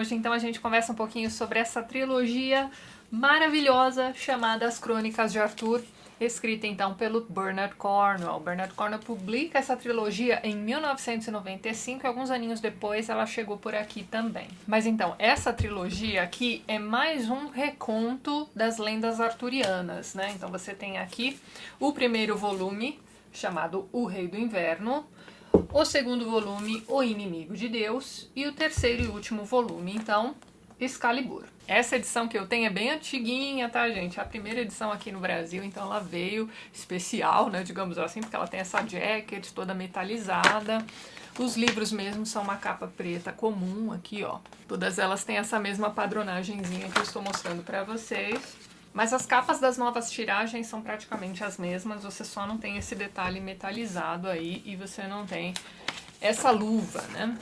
Hoje então a gente conversa um pouquinho sobre essa trilogia maravilhosa chamada As Crônicas de Arthur, escrita então pelo Bernard Cornwell. Bernard Cornwell publica essa trilogia em 1995 e alguns aninhos depois ela chegou por aqui também. Mas então, essa trilogia aqui é mais um reconto das lendas arturianas, né? Então você tem aqui o primeiro volume, chamado O Rei do Inverno, o segundo volume, O Inimigo de Deus, e o terceiro e último volume, então, Excalibur. Essa edição que eu tenho é bem antiguinha, tá, gente? A primeira edição aqui no Brasil, então ela veio especial, né, digamos assim, porque ela tem essa jacket toda metalizada. Os livros mesmo são uma capa preta comum aqui, ó. Todas elas têm essa mesma padronagenzinha que eu estou mostrando pra vocês. Mas as capas das novas tiragens são praticamente as mesmas, você só não tem esse detalhe metalizado aí e você não tem essa luva, né?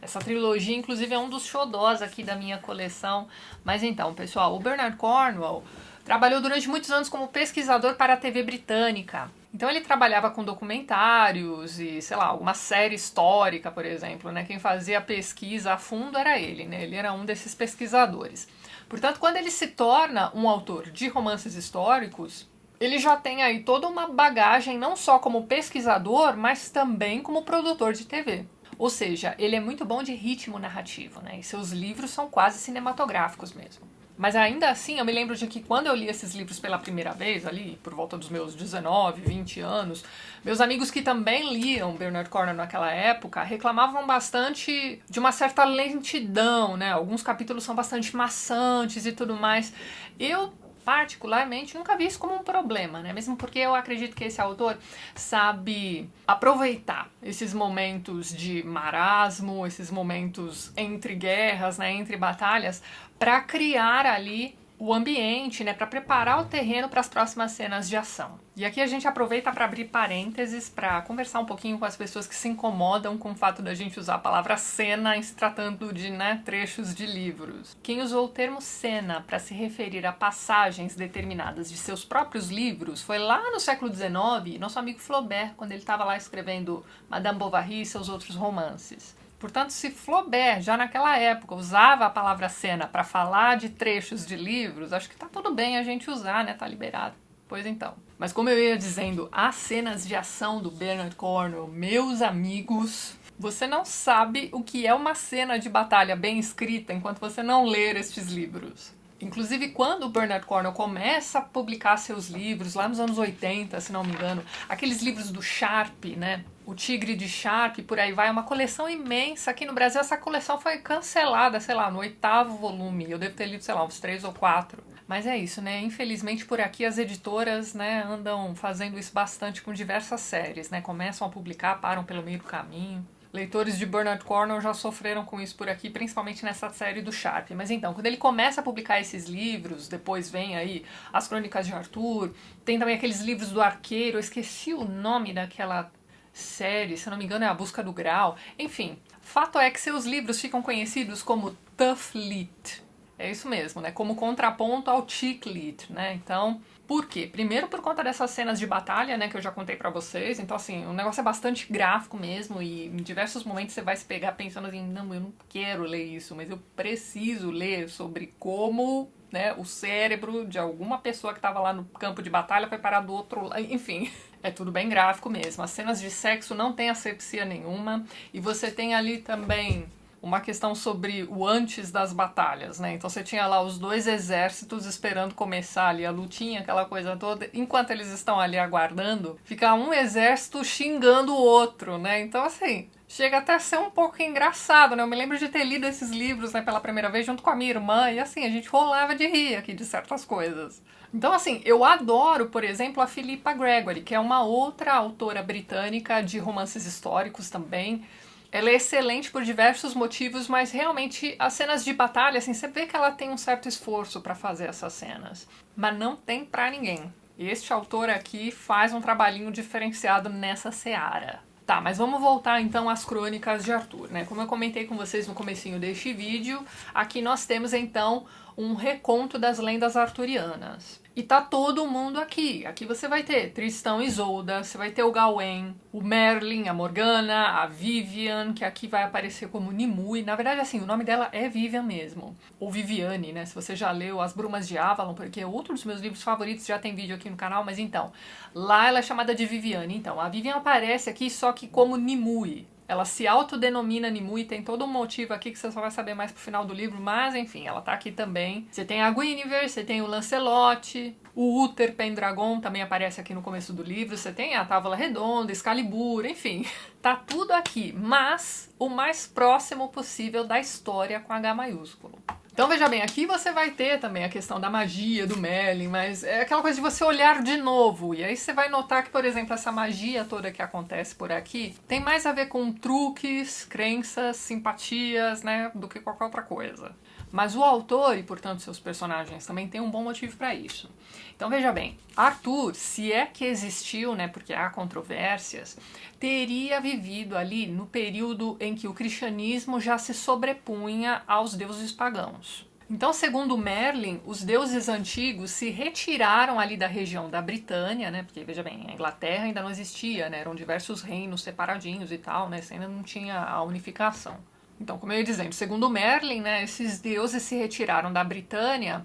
Essa trilogia, inclusive, é um dos xodós aqui da minha coleção. Mas então, pessoal, o Bernard Cornwell trabalhou durante muitos anos como pesquisador para a TV britânica. Então ele trabalhava com documentários e, sei lá, alguma série histórica, por exemplo, né? Quem fazia a pesquisa a fundo era ele, né? Ele era um desses pesquisadores. Portanto, quando ele se torna um autor de romances históricos, ele já tem aí toda uma bagagem, não só como pesquisador, mas também como produtor de TV. Ou seja, ele é muito bom de ritmo narrativo, né? E seus livros são quase cinematográficos mesmo. Mas ainda assim, eu me lembro de que quando eu li esses livros pela primeira vez, ali por volta dos meus 19, 20 anos, meus amigos que também liam Bernard Cornwell naquela época reclamavam bastante de uma certa lentidão, né? Alguns capítulos são bastante maçantes e tudo mais. Eu, particularmente, nunca vi isso como um problema, né? Mesmo porque eu acredito que esse autor sabe aproveitar esses momentos de marasmo, esses momentos entre guerras, né, entre batalhas, para criar ali o ambiente, né, para preparar o terreno para as próximas cenas de ação. E aqui a gente aproveita para abrir parênteses, para conversar um pouquinho com as pessoas que se incomodam com o fato da gente usar a palavra cena em se tratando de, né, trechos de livros. Quem usou o termo cena para se referir a passagens determinadas de seus próprios livros foi lá no século XIX, nosso amigo Flaubert, quando ele estava lá escrevendo Madame Bovary e seus outros romances. Portanto, se Flaubert, já naquela época, usava a palavra cena para falar de trechos de livros, acho que tá tudo bem a gente usar, né? Tá liberado. Pois então. Mas como eu ia dizendo, as cenas de ação do Bernard Cornwell, meus amigos, você não sabe o que é uma cena de batalha bem escrita enquanto você não ler estes livros. Inclusive, quando o Bernard Cornwell começa a publicar seus livros, lá nos anos 80, se não me engano, aqueles livros do Sharp, né? O Tigre de Sharp, por aí vai, é uma coleção imensa. Aqui no Brasil essa coleção foi cancelada, sei lá, no 8º volume. Eu devo ter lido, sei lá, uns 3 ou 4. Mas é isso, né? Infelizmente por aqui as editoras, né, andam fazendo isso bastante com diversas séries, né? Começam a publicar, param pelo meio do caminho. Leitores de Bernard Cornwell já sofreram com isso por aqui, principalmente nessa série do Sharp. Mas então, quando ele começa a publicar esses livros, depois vem aí As Crônicas de Arthur, tem também aqueles livros do Arqueiro, eu esqueci o nome daquela série, se não me engano é A Busca do Graal. Enfim, fato é que seus livros ficam conhecidos como Tough Lit. É isso mesmo, né? Como contraponto ao Chick Lit, né? Então, por quê? Primeiro por conta dessas cenas de batalha, né, que eu já contei pra vocês. Então, assim, o negócio é bastante gráfico mesmo e em diversos momentos você vai se pegar pensando assim, não, eu não quero ler isso, mas eu preciso ler sobre como, né, o cérebro de alguma pessoa que estava lá no campo de batalha foi parar do outro lado, enfim. É tudo bem gráfico mesmo. As cenas de sexo não tem asepsia nenhuma e você tem ali também uma questão sobre o antes das batalhas, né? Então você tinha lá os dois exércitos esperando começar ali a lutinha, aquela coisa toda. Enquanto eles estão ali aguardando, fica um exército xingando o outro, né? Então, assim, chega até a ser um pouco engraçado, né? Eu me lembro de ter lido esses livros, né, pela primeira vez junto com a minha irmã e, assim, a gente rolava de rir aqui de certas coisas. Então, assim, eu adoro, por exemplo, a Philippa Gregory, que é uma outra autora britânica de romances históricos também. Ela é excelente por diversos motivos, mas realmente as cenas de batalha, assim, você vê que ela tem um certo esforço para fazer essas cenas. Mas não tem pra ninguém. Este autor aqui faz um trabalhinho diferenciado nessa seara. Tá, mas vamos voltar então às Crônicas de Arthur, né? Como eu comentei com vocês no comecinho deste vídeo, aqui nós temos então um reconto das lendas arturianas. E tá todo mundo aqui. Aqui você vai ter Tristão e Isolda, você vai ter o Gawain, o Merlin, a Morgana, a Vivian, que aqui vai aparecer como Nimue. Na verdade, assim, o nome dela é Vivian mesmo. Ou Viviane, né? Se você já leu As Brumas de Avalon, porque é outro dos meus livros favoritos, já tem vídeo aqui no canal, mas então, lá ela é chamada de Viviane. Então, a Vivian aparece aqui só que como Nimue. Ela se autodenomina Nimue, tem todo um motivo aqui que você só vai saber mais pro final do livro, mas enfim, ela tá aqui também. Você tem a Guinevere, você tem o Lancelot, o Uther Pendragon também aparece aqui no começo do livro, você tem a Távola Redonda, Excalibur, enfim, tá tudo aqui, mas o mais próximo possível da história com H maiúsculo. Então veja bem, aqui você vai ter também a questão da magia do Merlin, mas é aquela coisa de você olhar de novo, e aí você vai notar que, por exemplo, essa magia toda que acontece por aqui tem mais a ver com truques, crenças, simpatias, né, do que qualquer outra coisa. Mas o autor, e portanto seus personagens, também tem um bom motivo para isso. Então veja bem, Arthur, se é que existiu, né, porque há controvérsias, teria vivido ali no período em que o cristianismo já se sobrepunha aos deuses pagãos. Então, segundo Merlin, os deuses antigos se retiraram ali da região da Britânia, né, porque veja bem, a Inglaterra ainda não existia, né, eram diversos reinos separadinhos e tal, né, ainda não tinha a unificação. Então, como eu ia dizendo, segundo Merlin, né, esses deuses se retiraram da Britânia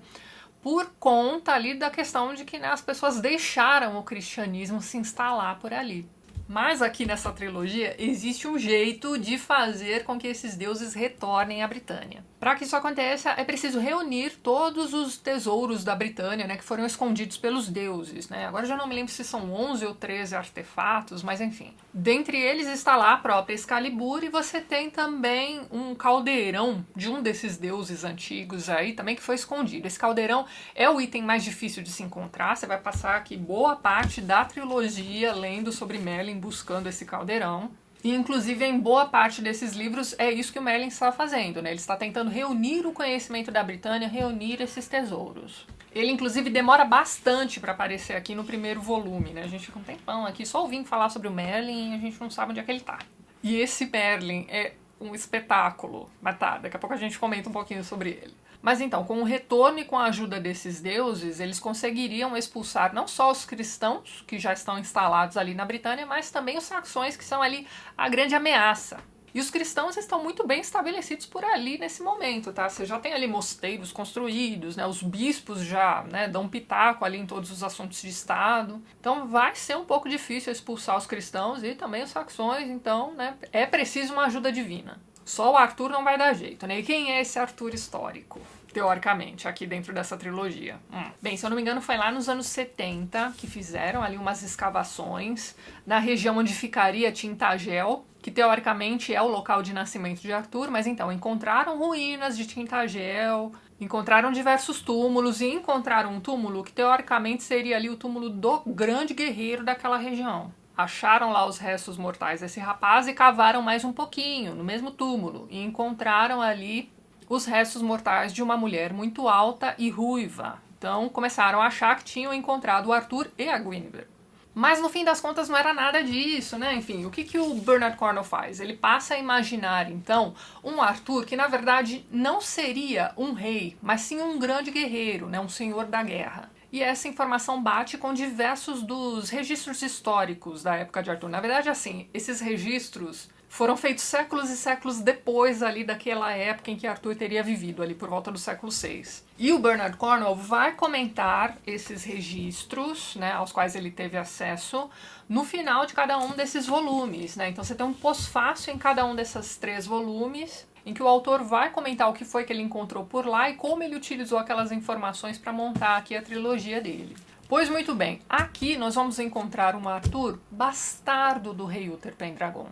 por conta ali da questão de que, né, as pessoas deixaram o cristianismo se instalar por ali. Mas aqui nessa trilogia existe um jeito de fazer com que esses deuses retornem à Britânia. Para que isso aconteça, é preciso reunir todos os tesouros da Britânia, né, que foram escondidos pelos deuses, né? Agora eu já não me lembro se são 11 ou 13 artefatos, mas enfim. Dentre eles está lá a própria Excalibur, e você tem também um caldeirão de um desses deuses antigos aí também que foi escondido. Esse caldeirão é o item mais difícil de se encontrar. Você vai passar aqui boa parte da trilogia lendo sobre Merlin, buscando esse caldeirão. E, inclusive, em boa parte desses livros, é isso que o Merlin está fazendo, né? Ele está tentando reunir o conhecimento da Britânia, reunir esses tesouros. Ele, inclusive, demora bastante para aparecer aqui no primeiro volume, né? A gente fica um tempão aqui só ouvindo falar sobre o Merlin e a gente não sabe onde é que ele tá. E esse Merlin é um espetáculo. Mas tá, daqui a pouco a gente comenta um pouquinho sobre ele. Mas então, com o retorno e com a ajuda desses deuses, eles conseguiriam expulsar não só os cristãos, que já estão instalados ali na Britânia, mas também os saxões, que são ali a grande ameaça. E os cristãos estão muito bem estabelecidos por ali nesse momento, tá? Você já tem ali mosteiros construídos, né? Os bispos já, né, dão pitaco ali em todos os assuntos de Estado. Então vai ser um pouco difícil expulsar os cristãos e também os saxões, então, né, é preciso uma ajuda divina. Só o Arthur não vai dar jeito, né? E quem é esse Arthur histórico? Teoricamente, aqui dentro dessa trilogia. Bem, se eu não me engano, foi lá nos anos 70 que fizeram ali umas escavações na região onde ficaria Tintagel, que teoricamente é o local de nascimento de Arthur, mas então encontraram ruínas de Tintagel, encontraram diversos túmulos e encontraram um túmulo que teoricamente seria ali o túmulo do grande guerreiro daquela região. Acharam lá os restos mortais desse rapaz e cavaram mais um pouquinho, no mesmo túmulo, e encontraram ali os restos mortais de uma mulher muito alta e ruiva. Então começaram a achar que tinham encontrado o Arthur e a Guinevere. Mas no fim das contas não era nada disso, né? Enfim, o que o Bernard Cornwell faz? Ele passa a imaginar, então, um Arthur que na verdade não seria um rei, mas sim um grande guerreiro, né? Um senhor da guerra. E essa informação bate com diversos dos registros históricos da época de Arthur. Na verdade, assim, esses registros foram feitos séculos e séculos depois ali daquela época em que Arthur teria vivido, ali por volta do século VI. E o Bernard Cornwell vai comentar esses registros, né, aos quais ele teve acesso, no final de cada um desses volumes, né? Então você tem um pós-fácil em cada um desses 3 volumes, em que o autor vai comentar o que foi que ele encontrou por lá e como ele utilizou aquelas informações para montar aqui a trilogia dele. Pois muito bem, aqui nós vamos encontrar um Arthur bastardo do rei Uther Pendragon.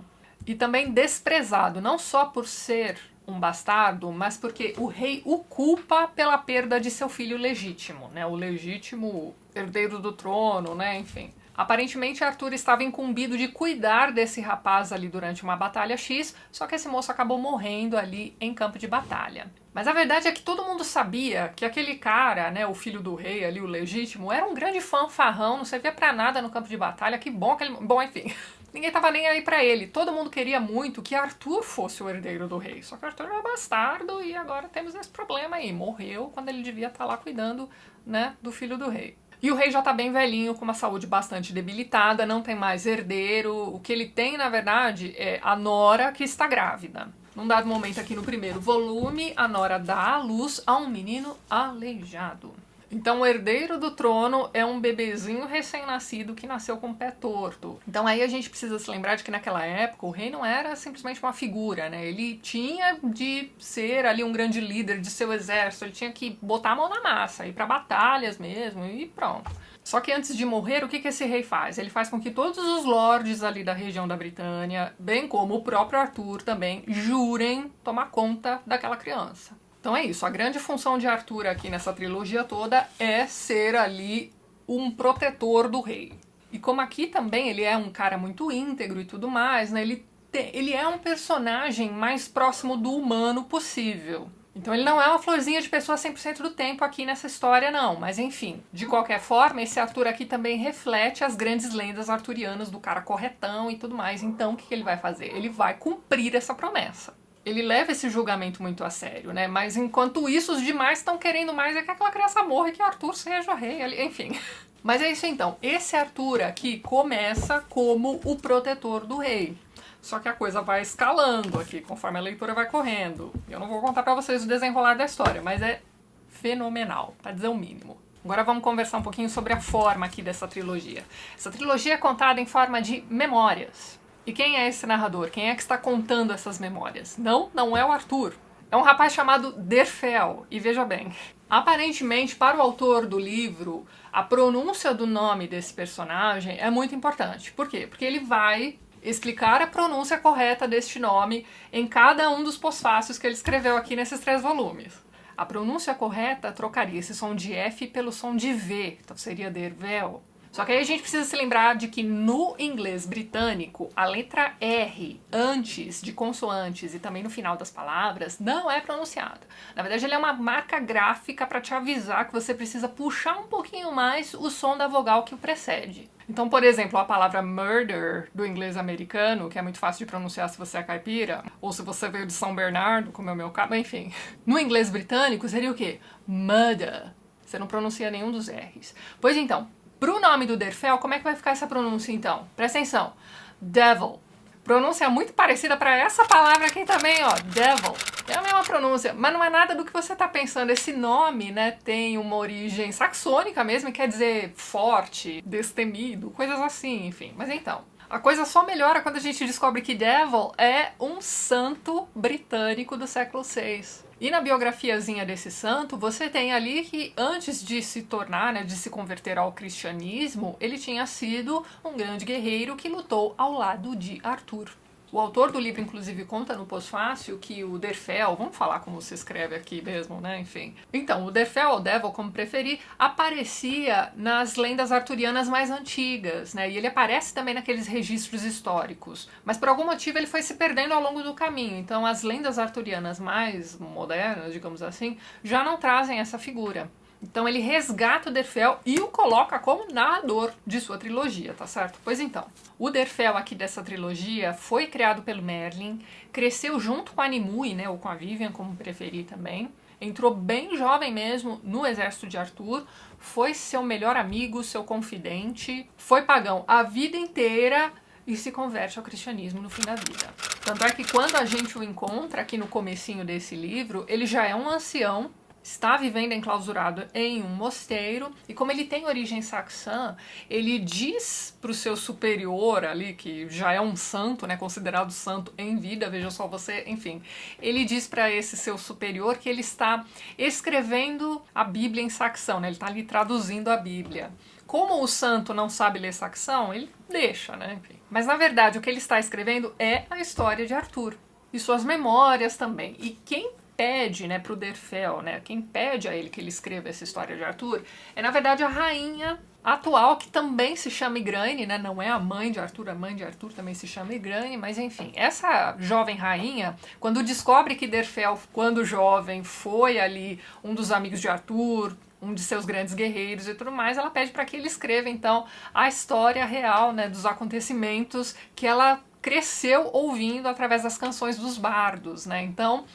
E também desprezado, não só por ser um bastardo, mas porque o rei o culpa pela perda de seu filho legítimo, né? O legítimo herdeiro do trono, né? Enfim. Aparentemente, Arthur estava incumbido de cuidar desse rapaz ali durante uma batalha X, só que esse moço acabou morrendo ali em campo de batalha. Mas a verdade é que todo mundo sabia que aquele cara, né, o filho do rei ali, o legítimo, era um grande fanfarrão, não servia pra nada no campo de batalha, que bom que ele... Bom, enfim. ninguém tava nem aí pra ele. Todo mundo queria muito que Arthur fosse o herdeiro do rei. Só que Arthur era bastardo e agora temos esse problema aí. Morreu quando ele devia estar lá cuidando, né, do filho do rei. E o rei já tá bem velhinho, com uma saúde bastante debilitada, não tem mais herdeiro. O que ele tem, na verdade, é a nora que está grávida. Num dado momento aqui no primeiro volume, a nora dá à luz a um menino aleijado. Então o herdeiro do trono é um bebezinho recém-nascido que nasceu com o pé torto. Então aí a gente precisa se lembrar de que naquela época o rei não era simplesmente uma figura, né? Ele tinha de ser ali um grande líder de seu exército, ele tinha que botar a mão na massa, ir pra batalhas mesmo e pronto. Só que antes de morrer, o que esse rei faz? Ele faz com que todos os lordes ali da região da Britânia, bem como o próprio Arthur também, jurem tomar conta daquela criança. Então é isso, a grande função de Arthur aqui nessa trilogia toda é ser ali um protetor do rei. E como aqui também ele é um cara muito íntegro e tudo mais, né, ele é um personagem mais próximo do humano possível. Então ele não é uma florzinha de pessoa 100% do tempo aqui nessa história não, mas enfim, de qualquer forma, esse Arthur aqui também reflete as grandes lendas arturianas do cara corretão e tudo mais. Então o que ele vai fazer? Ele vai cumprir essa promessa. Ele leva esse julgamento muito a sério, né? Mas enquanto isso, os demais estão querendo mais é que aquela criança morra e que Arthur seja rei, enfim. Mas é isso então, esse Arthur aqui começa como o protetor do rei. Só que a coisa vai escalando aqui, conforme a leitura vai correndo. Eu não vou contar pra vocês o desenrolar da história, mas é fenomenal, pra dizer o mínimo. Agora vamos conversar um pouquinho sobre a forma aqui dessa trilogia. Essa trilogia é contada em forma de memórias. E quem é esse narrador? Quem é que está contando essas memórias? Não é o Arthur. É um rapaz chamado Derfel. E veja bem, aparentemente, para o autor do livro, a pronúncia do nome desse personagem é muito importante. Por quê? Porque ele vai explicar a pronúncia correta deste nome em cada um dos pós-fácios que ele escreveu aqui nesses 3 volumes. A pronúncia correta trocaria esse som de F pelo som de V, então seria Dervel. Só que aí a gente precisa se lembrar de que no inglês britânico, a letra R antes de consoantes e também no final das palavras não é pronunciada. Na verdade, ele é uma marca gráfica para te avisar que você precisa puxar um pouquinho mais o som da vogal que o precede. Então, por exemplo, a palavra murder do inglês americano, que é muito fácil de pronunciar se você é caipira, ou se você veio de São Bernardo, como é o meu caso, enfim. No inglês britânico seria o quê? Murder. Você não pronuncia nenhum dos R's. Pois então, pro nome do Derfel, como é que vai ficar essa pronúncia então? Presta atenção. Devil. Pronúncia muito parecida para essa palavra aqui também, ó. Devil. É a mesma pronúncia, mas não é nada do que você tá pensando. Esse nome, né, tem uma origem saxônica mesmo, quer dizer forte, destemido, coisas assim, enfim. Mas então, a coisa só melhora quando a gente descobre que Devil é um santo britânico do século VI. E na biografiazinha desse santo, você tem ali que antes de se tornar, né, de se converter ao cristianismo, ele tinha sido um grande guerreiro que lutou ao lado de Arthur. O autor do livro, inclusive, conta no pós-fácil que o Derfel, vamos falar como se escreve aqui mesmo, né, enfim. Então, o Derfel, ou Devil, como preferir, aparecia nas lendas arturianas mais antigas, né, e ele aparece também naqueles registros históricos. Mas por algum motivo ele foi se perdendo ao longo do caminho, então as lendas arturianas mais modernas, digamos assim, já não trazem essa figura. Então ele resgata o Derfel e o coloca como narrador de sua trilogia, tá certo? Pois então, o Derfel aqui dessa trilogia foi criado pelo Merlin, cresceu junto com a Nimue, né, ou com a Vivian, como preferir também, entrou bem jovem mesmo no exército de Arthur, foi seu melhor amigo, seu confidente, foi pagão a vida inteira e se converte ao cristianismo no fim da vida. Tanto é que quando a gente o encontra aqui no comecinho desse livro, ele já é um ancião, está vivendo enclausurado em um mosteiro, e como ele tem origem saxã, ele diz para o seu superior ali, que já é um santo, né, considerado santo em vida, veja só você, enfim, ele diz para esse seu superior que ele está escrevendo a Bíblia em saxão, né, ele está ali traduzindo a Bíblia. Como o santo não sabe ler saxão, ele deixa, né, enfim. Mas na verdade o que ele está escrevendo é a história de Arthur, e suas memórias também, e quem pede, né, pro Derfel, né, quem pede a ele que ele escreva essa história de Arthur, é na verdade a rainha atual, que também se chama Igraine, né, não é a mãe de Arthur, a mãe de Arthur também se chama Igraine, mas enfim, essa jovem rainha, quando descobre que Derfel, quando jovem, foi ali um dos amigos de Arthur, um de seus grandes guerreiros e tudo mais, ela pede para que ele escreva, então, a história real, né, dos acontecimentos que ela cresceu ouvindo através das canções dos bardos, né? Então,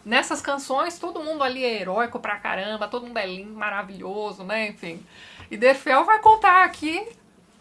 nessas canções, todo mundo ali é heróico pra caramba, todo mundo é lindo, maravilhoso, né? Enfim. E Derfel vai contar aqui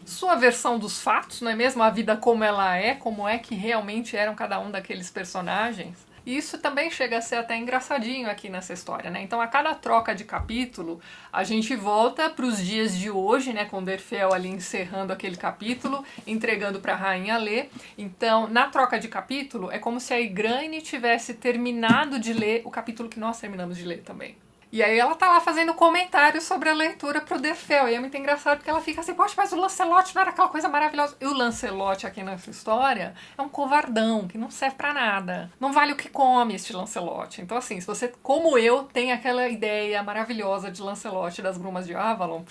sua versão dos fatos, não é mesmo? A vida como ela é, como é que realmente eram cada um daqueles personagens. E isso também chega a ser até engraçadinho aqui nessa história, né? Então, a cada troca de capítulo, a gente volta para os dias de hoje, né? Com Derfel ali encerrando aquele capítulo, entregando para a rainha ler. Então, na troca de capítulo, é como se a Igraine tivesse terminado de ler o capítulo que nós terminamos de ler também. E aí ela tá lá fazendo comentários sobre a leitura pro Derfel. E é muito engraçado porque ela fica assim, poxa, mas o Lancelot não era aquela coisa maravilhosa. E o Lancelot aqui nessa história é um covardão, que não serve pra nada. Não vale o que come este Lancelot. Então assim, se você, como eu, tem aquela ideia maravilhosa de Lancelot das Brumas de Avalon...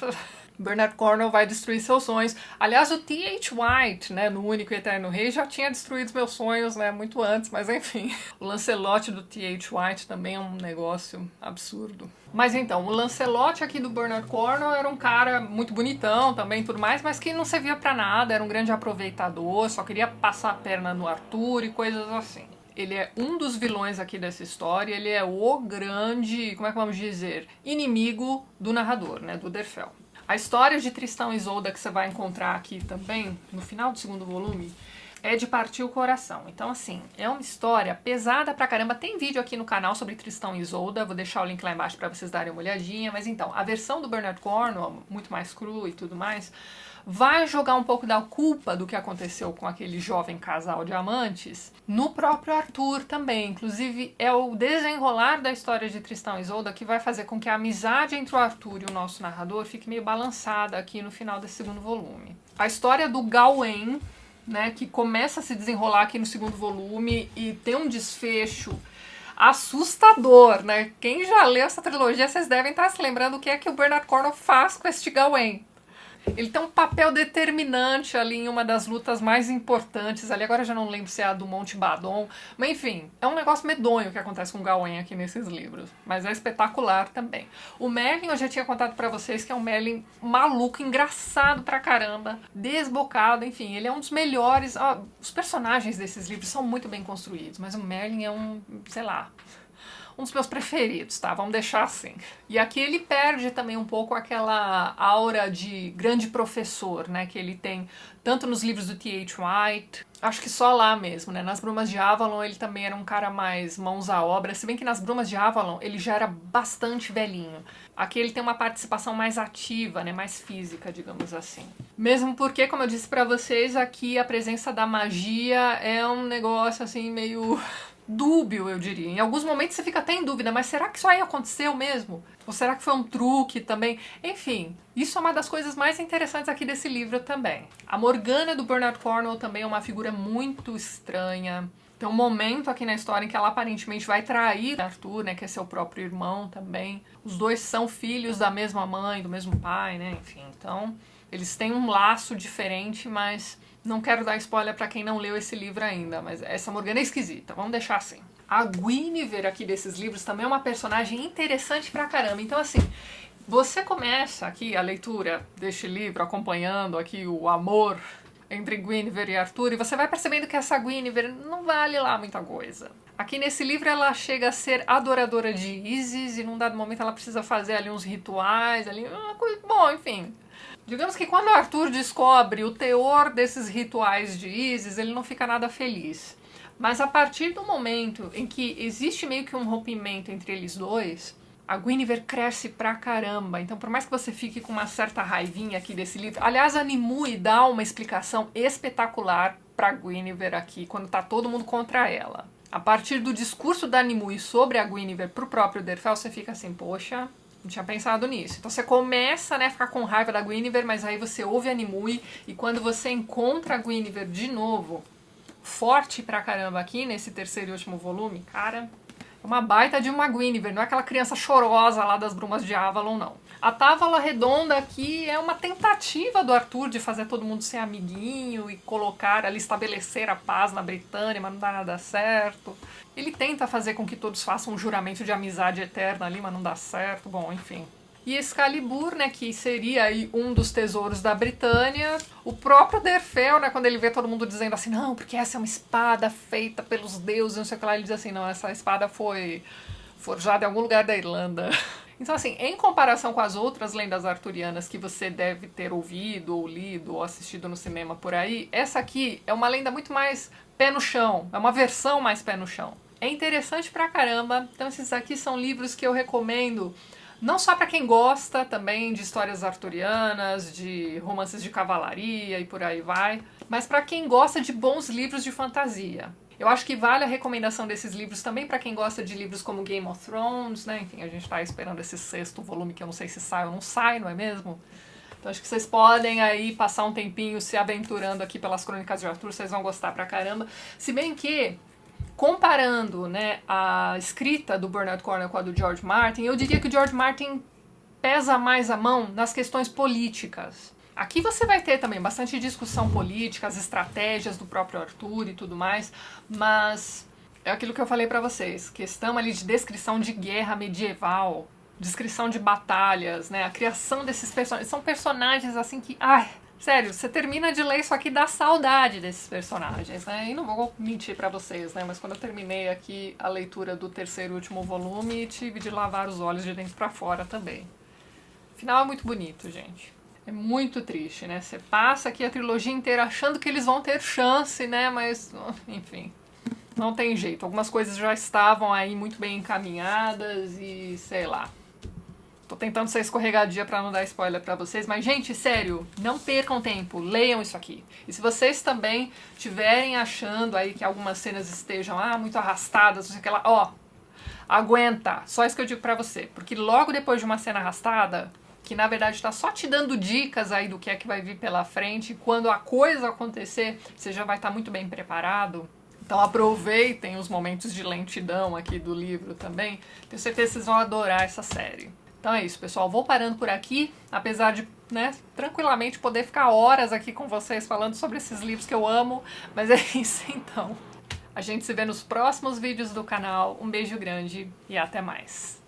Bernard Cornwell vai destruir seus sonhos. Aliás, o T.H. White, né, no Único e Eterno Rei, já tinha destruído os meus sonhos, né, muito antes, mas enfim. O Lancelot do T.H. White também é um negócio absurdo. Mas então, o Lancelot aqui do Bernard Cornwell era um cara muito bonitão também, tudo mais, mas que não servia pra nada, era um grande aproveitador, só queria passar a perna no Arthur e coisas assim. Ele é um dos vilões aqui dessa história, ele é o grande, como é que vamos dizer, inimigo do narrador, né, do Derfel. A história de Tristão e Isolda que você vai encontrar aqui também, no final do segundo volume, é de partir o coração. Então, assim, é uma história pesada pra caramba. Tem vídeo aqui no canal sobre Tristão e Isolda, vou deixar o link lá embaixo pra vocês darem uma olhadinha. Mas então, a versão do Bernard Cornwell, muito mais cru e tudo mais, vai jogar um pouco da culpa do que aconteceu com aquele jovem casal de amantes no próprio Arthur também. Inclusive, é o desenrolar da história de Tristão e Isolda que vai fazer com que a amizade entre o Arthur e o nosso narrador fique meio balançada aqui no final desse segundo volume. A história do Gawain, né, que começa a se desenrolar aqui no segundo volume e tem um desfecho assustador, né? Quem já leu essa trilogia, vocês devem estar se lembrando o que é que o Bernard Cornwell faz com este Gawain. Ele tem um papel determinante ali em uma das lutas mais importantes ali, agora eu já não lembro se é a do Monte Badon, mas enfim, é um negócio medonho que acontece com o Gawain aqui nesses livros, mas é espetacular também. O Merlin eu já tinha contado pra vocês que é um Merlin maluco, engraçado pra caramba, desbocado, enfim, ele é um dos melhores, os personagens desses livros são muito bem construídos, mas o Merlin é um, sei lá, um dos meus preferidos, tá? Vamos deixar assim. E aqui ele perde também um pouco aquela aura de grande professor, né? Que ele tem tanto nos livros do T.H. White, acho que só lá mesmo, né? Nas Brumas de Avalon ele também era um cara mais mãos à obra, se bem que nas Brumas de Avalon ele já era bastante velhinho. Aqui ele tem uma participação mais ativa, né? Mais física, digamos assim. Mesmo porque, como eu disse pra vocês, aqui a presença da magia é um negócio assim meio dúbio, eu diria. Em alguns momentos você fica até em dúvida, mas será que isso aí aconteceu mesmo? Ou será que foi um truque também? Enfim, isso é uma das coisas mais interessantes aqui desse livro também. A Morgana do Bernard Cornwell também é uma figura muito estranha. Tem um momento aqui na história em que ela aparentemente vai trair Arthur, né, que é seu próprio irmão também. Os dois são filhos da mesma mãe, do mesmo pai, né, enfim. Então, eles têm um laço diferente, mas não quero dar spoiler pra quem não leu esse livro ainda, mas essa Morgana é esquisita, vamos deixar assim. A Guinevere aqui desses livros também é uma personagem interessante pra caramba. Então, assim, você começa aqui a leitura deste livro acompanhando aqui o amor entre Guinevere e Arthur, e você vai percebendo que essa Guinevere não vale lá muita coisa. Aqui nesse livro ela chega a ser adoradora de Isis, e num dado momento ela precisa fazer ali uns rituais, ali, bom, enfim. Digamos que quando Arthur descobre o teor desses rituais de Isis, ele não fica nada feliz. Mas a partir do momento em que existe meio que um rompimento entre eles dois, a Guinevere cresce pra caramba. Então, por mais que você fique com uma certa raivinha aqui desse livro... Aliás, a Nimue dá uma explicação espetacular pra Guinevere aqui, quando tá todo mundo contra ela. A partir do discurso da Nimue sobre a Guinevere pro próprio Derfel, você fica assim, poxa, não tinha pensado nisso. Então você começa, né, a ficar com raiva da Guinevere, mas aí você ouve a Nimue, e quando você encontra a Guinevere de novo, forte pra caramba aqui, nesse terceiro e último volume, cara... uma baita de uma Guinevere, não é aquela criança chorosa lá das Brumas de Avalon, não. A Távola Redonda aqui é uma tentativa do Arthur de fazer todo mundo ser amiguinho e colocar ali, estabelecer a paz na Britânia, mas não dá nada certo. Ele tenta fazer com que todos façam um juramento de amizade eterna ali, mas não dá certo. Bom, enfim. E Excalibur, né, que seria aí um dos tesouros da Britânia. O próprio Derfel, né, quando ele vê todo mundo dizendo assim, não, porque essa é uma espada feita pelos deuses, não sei o que lá, ele diz assim, não, essa espada foi forjada em algum lugar da Irlanda. Então, assim, em comparação com as outras lendas arturianas que você deve ter ouvido, ou lido, ou assistido no cinema por aí, essa aqui é uma lenda muito mais pé no chão, é uma versão mais pé no chão. É interessante pra caramba, então esses aqui são livros que eu recomendo não só para quem gosta também de histórias arturianas, de romances de cavalaria e por aí vai, mas para quem gosta de bons livros de fantasia. Eu acho que vale a recomendação desses livros também para quem gosta de livros como Game of Thrones, né? Enfim, a gente tá esperando esse 6º volume que eu não sei se sai ou não sai, não é mesmo? Então acho que vocês podem aí passar um tempinho se aventurando aqui pelas Crônicas de Arthur, vocês vão gostar pra caramba. Se bem que, comparando, né, a escrita do Bernard Cornwell com a do George Martin, eu diria que o George Martin pesa mais a mão nas questões políticas. Aqui você vai ter também bastante discussão política, as estratégias do próprio Arthur e tudo mais, mas é aquilo que eu falei pra vocês, questão ali de descrição de guerra medieval, descrição de batalhas, né, a criação desses personagens, são personagens assim que, ai, sério, você termina de ler isso aqui, dá saudade desses personagens, né? E não vou mentir pra vocês, né? Mas quando eu terminei aqui a leitura do 3º e último volume, tive de lavar os olhos de dentro pra fora também. O final é muito bonito, gente. É muito triste, né? Você passa aqui a trilogia inteira achando que eles vão ter chance, né? Mas, enfim, não tem jeito. Algumas coisas já estavam aí muito bem encaminhadas e, sei lá. Tô tentando ser escorregadia pra não dar spoiler pra vocês, mas, gente, sério, não percam tempo, leiam isso aqui. E se vocês também tiverem achando aí que algumas cenas estejam muito arrastadas, não sei o que lá, ó, aguenta. Só isso que eu digo pra você. Porque logo depois de uma cena arrastada, que na verdade tá só te dando dicas aí do que é que vai vir pela frente, quando a coisa acontecer, você já vai estar muito bem preparado. Então aproveitem os momentos de lentidão aqui do livro também. Tenho certeza que vocês vão adorar essa série. Então é isso, pessoal. Vou parando por aqui, apesar de, né, tranquilamente poder ficar horas aqui com vocês falando sobre esses livros que eu amo, mas é isso então. A gente se vê nos próximos vídeos do canal. Um beijo grande e até mais.